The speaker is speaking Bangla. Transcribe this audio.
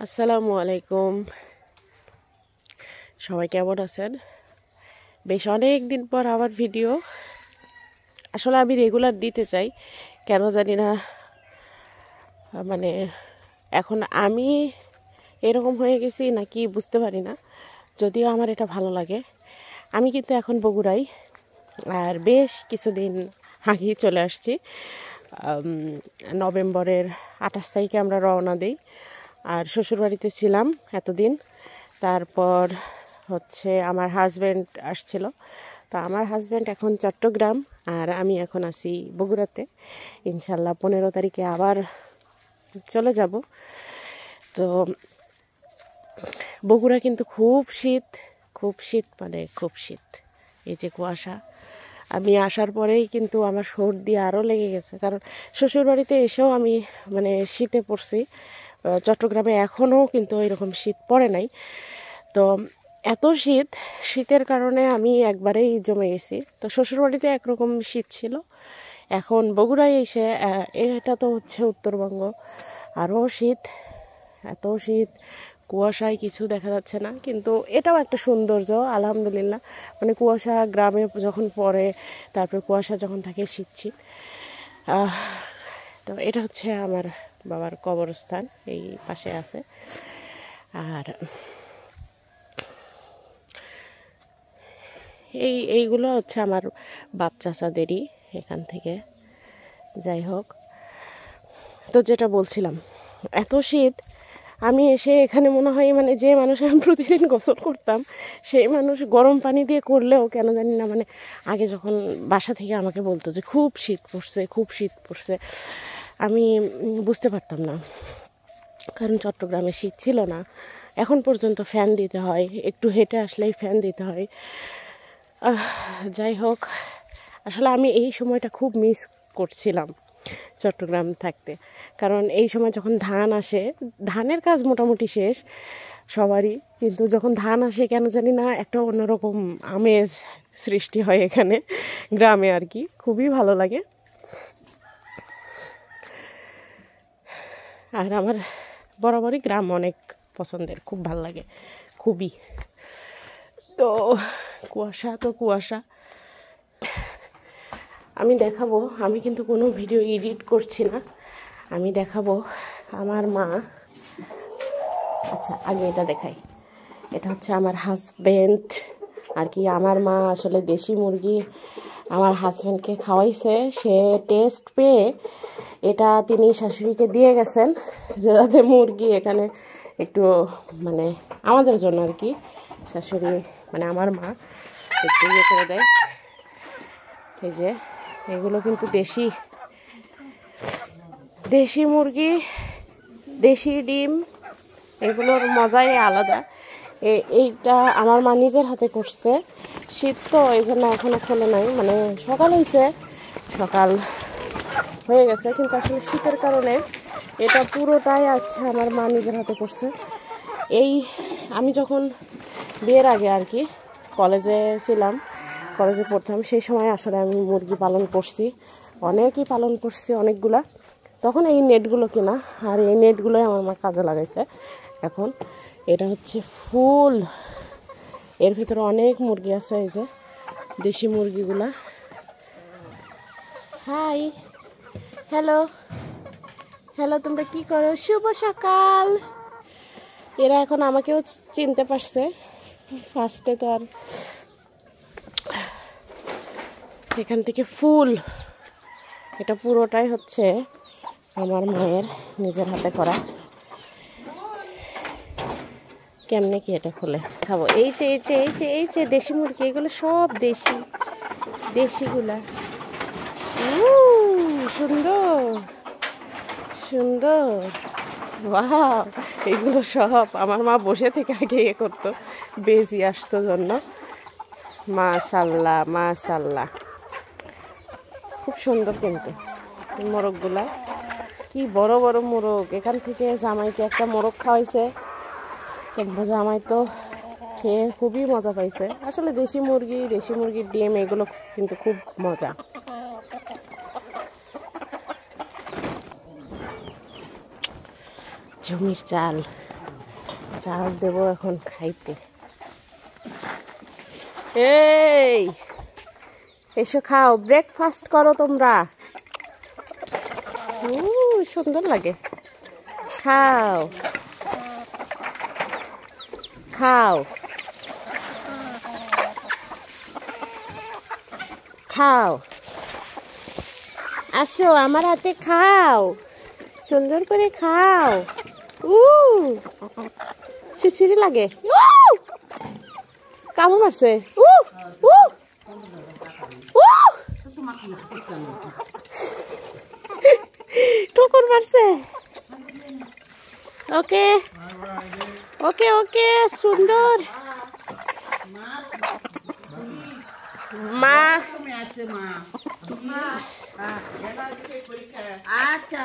আসসালামু আলাইকুম। সবাই কেমন আছেন? বেশ অনেক দিন পর আবার ভিডিও। আসলে আমি রেগুলার দিতে চাই, কেন জানি না, মানে এখন আমি এরকম হয়ে গেছি নাকি বুঝতে পারি না। যদিও আমার এটা ভালো লাগে। আমি কিন্তু এখন বগুড়াই, আর বেশ কিছুদিন আগেই চলে আসছি। নভেম্বরের 28 তারিখে আমরা রওনা দিই, আর শ্বশুরবাড়িতে ছিলাম এতদিন। তারপর হচ্ছে আমার হাজব্যান্ড আসছিল, তো আমার হাজব্যান্ড এখন চট্টগ্রাম আর আমি এখন আছি বগুড়াতে। ইনশাল্লাহ 15 তারিখে আবার চলে যাব। তো বগুড়া কিন্তু খুব শীত, খুব শীত, মানে খুব শীত। এই যে কুয়াশা, আমি আসার পরেই কিন্তু আমার সর্দি আরও লেগে গেছে, কারণ শ্বশুরবাড়িতে এসেও আমি মানে শীতে পড়ছি। চট্টগ্রামে এখনও কিন্তু এরকম শীত পড়ে নাই। তো এত শীত, শীতের কারণে আমি একবারেই জমে গেছি। তো শ্বশুরবাড়িতে একরকম শীত ছিল, এখন বগুড়ায় এসে এটা তো হচ্ছে উত্তরবঙ্গ, আরও শীত, এত শীত, কুয়াশায় কিছু দেখা যাচ্ছে না। কিন্তু এটাও একটা সৌন্দর্য, আলহামদুলিল্লাহ। মানে কুয়াশা গ্রামে যখন পড়ে, তারপর কুয়াশা যখন থাকে, শীত শীত। তো এটা হচ্ছে আমার বাবার কবরস্থান, এই পাশে আছে। আর এইগুলো হচ্ছে আমার বাপ চাচাদেরই এখান থেকে। যাই হোক, তো যেটা বলছিলাম, এত শীত, আমি এসে এখানে মনে হয় মানে যে মানুষ আমি প্রতিদিন গোসল করতাম, সেই মানুষ গরম পানি দিয়ে করলেও কেন জানি না, মানে আগে যখন বাসা থেকে আমাকে বলতো যে খুব শীত পড়ছে, খুব শীত পড়ছে, আমি বুঝতে পারতাম না, কারণ চট্টগ্রামে শীত ছিল না। এখন পর্যন্ত ফ্যান দিতে হয়, একটু হেঁটে আসলেই ফ্যান দিতে হয়। যাই হোক, আসলে আমি এই সময়টা খুব মিস করছিলাম চট্টগ্রাম থাকতে, কারণ এই সময় যখন ধান আসে, ধানের কাজ মোটামুটি শেষ সবারই, কিন্তু যখন ধান আসে কেন জানি না একটা অন্যরকম আমেজ সৃষ্টি হয় এখানে গ্রামে, আর কি খুবই ভালো লাগে। আর আমার বরাবরই গ্রাম অনেক পছন্দের, খুব ভালো লাগে, খুবই। তো কুয়াশা তো কুয়াশা, আমি দেখাবো, আমি কিন্তু কোনো ভিডিও এডিট করছি না, আমি দেখাবো আমার মা। আচ্ছা, আগে এটা দেখাই, এটা হচ্ছে আমার হাজব্যান্ড আর কি। আমার মা আসলে দেশি মুরগি আমার হাজব্যান্ডকে খাওয়াইছে, সে টেস্ট পেয়ে এটা তিনি শাশুড়িকে দিয়ে গেছেন, যে যাতে মুরগি এখানে একটু মানে আমাদের জন্য আর কি, শাশুড়ি মানে আমার মা একটু ইয়ে করে দেয়। এই যে এগুলো কিন্তু দেশি দেশি মুরগি, দেশি ডিম, এগুলোর মজাই আলাদা। এইটা আমার মা নিজের হাতে করছে। শীত তো এই জন্য এখনও খোলে নাই, মানে সকাল হয়েছে, সকাল হয়ে গেছে, কিন্তু আসলে শীতের কারণে এটা পুরোটাই আছে আমার মা নিজের হাতে করছে। এই আমি যখন বিয়ের আগে আর কি কলেজে ছিলাম, কলেজে পড়তাম, সেই সময় আসলে আমি মুরগি পালন করছি, অনেকই পালন করছি, অনেকগুলা। তখন এই নেটগুলো কিনা, আর এই নেটগুলোই আমার মা কাজে লাগাইছে এখন। এটা হচ্ছে ফুল, এর ভিতরে অনেক মুরগি আছে, এই যে দেশি মুরগিগুলা। হাই, হ্যালো হ্যালো, তোমরা কি করো? শুভ সকাল। এরা এখন আমাকেও চিনতে পারছে, ফার্স্টে তো আর। এখান থেকে ফুল, এটা পুরোটাই হচ্ছে আমার মায়ের নিজের হাতে করা। কেমনে কি এটা খুলে খাবো? এই যে এই যে এই যে এই যে দেশি মুরগি, এগুলো সব দেশি, দেশিগুলা। সুন্দর সুন্দর, ওয়াও! এগুলো সব আমার মা বসে থেকে আগে ইয়ে করতো, বেজি আসতো জন্য। মাশাল্লাহ মাশাল্লাহ, খুব সুন্দর কিন্তু মোরগগুলা, কি বড় বড় মোরগ। এখান থেকে জামাইকে একটা মোরগ খাওয়াইছে, তো জামাই তো খেয়ে খুবই মজা পাইছে। আসলে দেশি মুরগি, দেশি মুরগির ডিম, এগুলো কিন্তু খুব মজা। জমির চাল, চাল দেব এখন খাইতে। এই এসো খাও, ব্রেকফাস্ট করো তোমরা। সুন্দর লাগে। খাও খাও খাও, আসো আমার হাতে খাও, সুন্দর করে খাও। শিশিরি লাগে, কামড় মারছে। ঠোকর মারছে। ওকে ওকে ওকে, সুন্দর। মা আচ্ছা